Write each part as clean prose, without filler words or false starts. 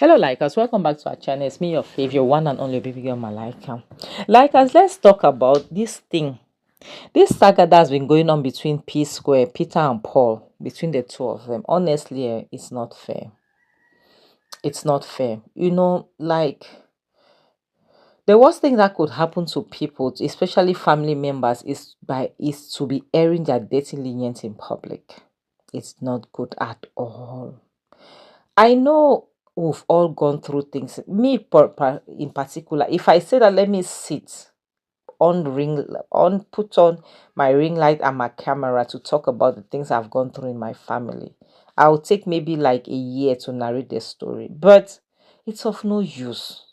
Hello, Likers. Welcome back to our channel. It's me, your favorite one and only baby girl, Malika. Likers, let's talk about this thing. This saga that's been going on between P Square, Peter and Paul, between the two of them. Honestly, it's not fair. It's not fair. The worst thing that could happen to people, especially family members, is to be airing their dirty lenience in public. It's not good at all. I know we've all gone through things. Me, in particular, if I say that, let me sit put on my ring light and my camera to talk about the things I've gone through in my family. I'll take maybe like a year to narrate the story, but it's of no use.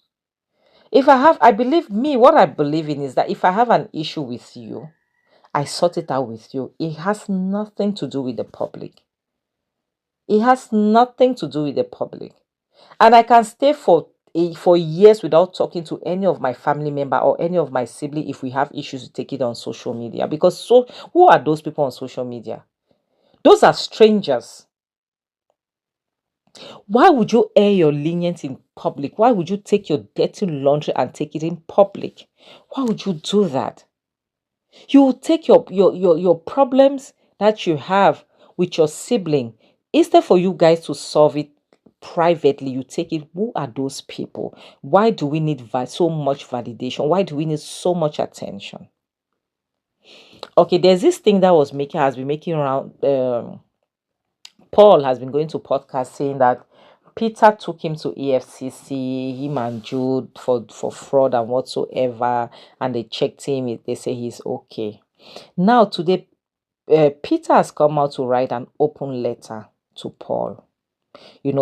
I believe me, what I believe in is that if I have an issue with you, I sort it out with you. It has nothing to do with the public. It has nothing to do with the public. And I can stay for years without talking to any of my family member or any of my sibling if we have issues to take it on social media. Because who are those people on social media? Those are strangers. Why would you air your lenience in public? Why would you take your dirty laundry and take it in public? Why would you do that? You will take your problems that you have with your sibling, instead for you guys to solve it privately, you take it. Who are those people? Why do we need so much validation? Why do we need so much attention? Okay, there's this thing that has been making around. Paul has been going to podcasts saying that Peter took him to EFCC, him and Jude, for fraud and whatsoever, and they checked him. They say he's okay. Now today, Peter has come out to write an open letter to Paul,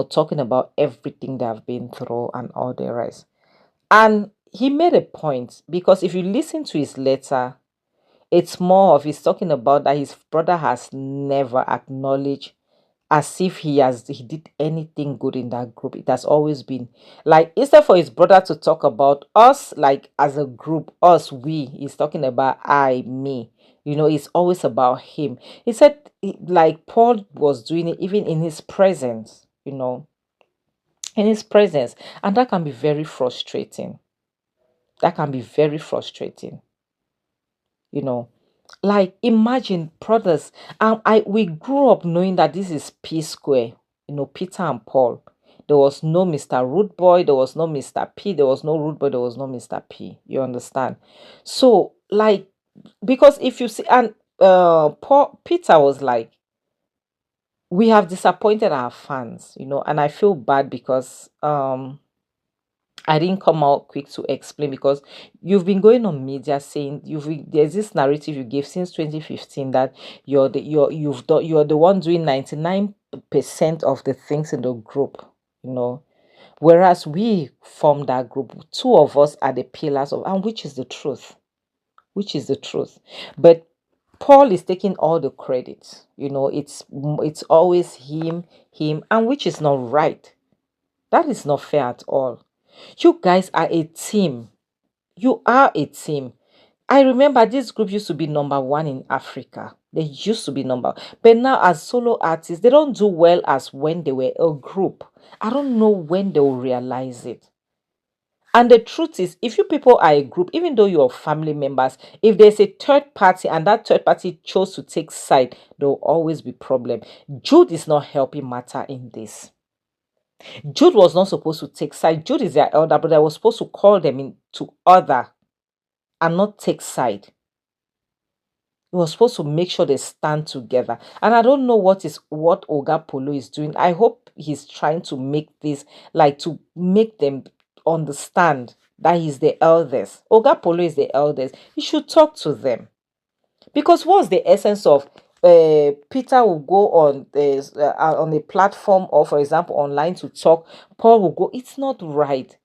talking about everything they have been through and all the rest. And he made a point, because if you listen to his letter, it's more of he's talking about that his brother has never acknowledged as if he did anything good in that group. It has always been like, instead for his brother to talk about us, like as a group, us, we, he's talking about I, me. It's always about him. He said, like Paul was doing it even in his presence, in his presence. And that can be very frustrating. That can be very frustrating, you know. Like, imagine, brothers. We grew up knowing that this is P Square, Peter and Paul. There was no Mr. Rudeboy, there was no Mr. P, there was no Rudeboy, there was no Mr. P. You understand? So, like, because if you see, and Peter was like, we have disappointed our fans, and I feel bad because I didn't come out quick to explain, because you've been going on media saying there's this narrative you gave since 2015 that you're the one doing 99% of the things in the group, you know. Whereas we formed that group, two of us are the pillars of, and which is the truth. Which is the truth. But Paul is taking all the credit. It's always him, and which is not right. That is not fair at all. You guys are a team. You are a team. I remember this group used to be number one in Africa. They used to be number, but now as solo artists, they don't do well as when they were a group. I don't know when they will realize it. And the truth is, if you people are a group, even though you're family members, if there's a third party and that third party chose to take side, there will always be problem. Jude is not helping matter in this. Jude was not supposed to take side. Jude is their elder brother. I was supposed to call them into order and not take side. He was supposed to make sure they stand together. And I don't know what Oga Polo is doing. I hope he's trying to make this, like, to make them understand that he's the eldest. Oga Polo is the eldest. He should talk to them. Because what's the essence of Peter will go on a platform, or for example online, to talk? Paul will go. It's not right.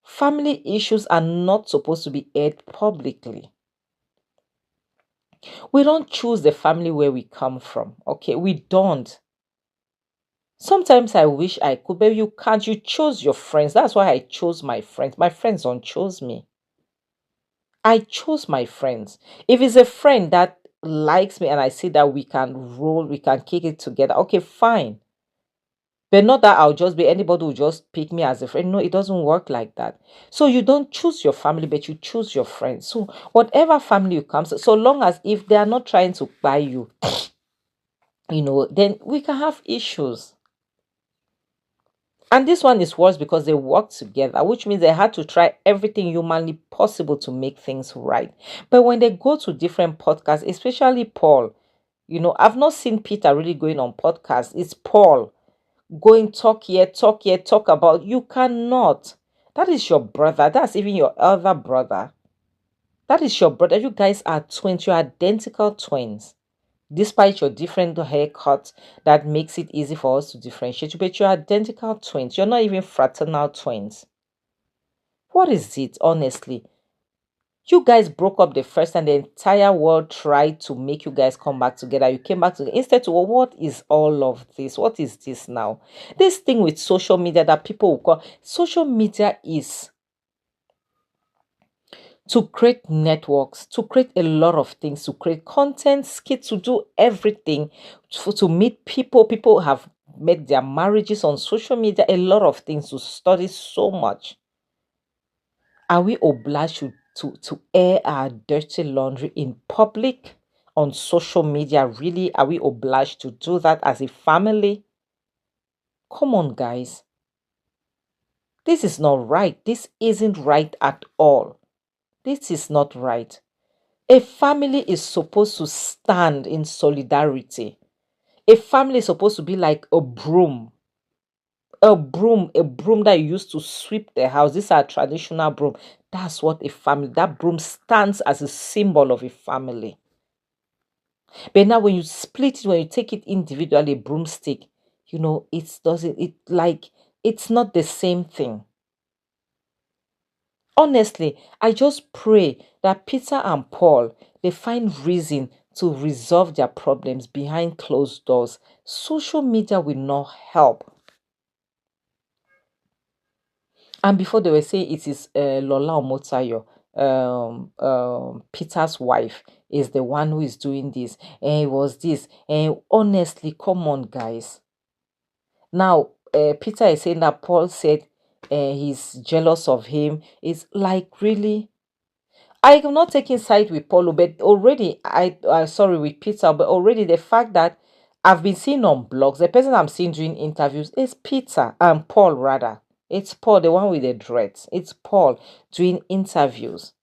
Family issues are not supposed to be aired publicly. We don't choose the family where we come from. Okay, we don't. Sometimes I wish I could, but you can't. You chose your friends. That's why I chose my friends. My friends don't chose me. I chose my friends. If it's a friend that likes me and I see that we can roll, we can kick it together, okay, fine. But not that I'll just be anybody will just pick me as a friend. No, it doesn't work like that. So you don't choose your family, but you choose your friends. So whatever family you come to, so long as if they are not trying to buy you, then we can have issues. And this one is worse because they work together, which means they had to try everything humanly possible to make things right. But when they go to different podcasts, especially Paul, I've not seen Peter really going on podcasts. It's Paul going talk here, talk about. You cannot. That is your brother. That's even your elder brother. That is your brother. You guys are twins. You're identical twins. Despite your different haircuts, that makes it easy for us to differentiate you, but you're identical twins. You're not even fraternal twins. What is it, honestly? You guys broke up the first and the entire world tried to make you guys come back together. You came back together. Instead to, well, what is all of this? What is this now? This thing with social media that people will call social media is to create networks, to create a lot of things, to create content, skits, to do everything, to meet people. People have made their marriages on social media, a lot of things to study so much. Are we obliged to air our dirty laundry in public on social media? Really, are we obliged to do that as a family? Come on, guys. This is not right. This isn't right at all. This is not right. A family is supposed to stand in solidarity. A family is supposed to be like a broom. A broom that you use to sweep the house. This is a traditional broom. That's what a family, that broom stands as a symbol of a family. But now when you split it, when you take it individually, a broomstick, it doesn't, it like, it's not the same thing. Honestly, I just pray that Peter and Paul, they find reason to resolve their problems behind closed doors. Social media will not help. And before they were saying it is Lola Omotayo, Peter's wife, is the one who is doing this. And it was this. And honestly, come on, guys. Now, Peter is saying that Paul said he's jealous of him. It's like, really? I am not taking side with Paulo, but already I sorry with Peter, but already the fact that I've been seeing on blogs, the person I'm seeing doing interviews is Peter and Paul rather. It's Paul, the one with the dreads. It's Paul doing interviews.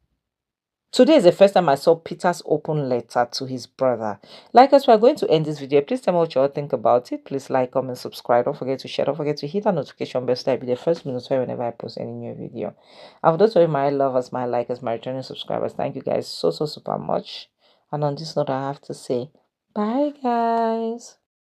Today is the first time I saw Peter's open letter to his brother. Like us, we're going to end this video. Please tell me what you all think about it. Please like, comment, subscribe. Don't forget to share. Don't forget to hit that notification bell so that you'll be the first to be notified whenever I post any new video. And for those of you, my lovers, my likers, my returning subscribers, thank you guys so super much. And on this note, I have to say, bye guys.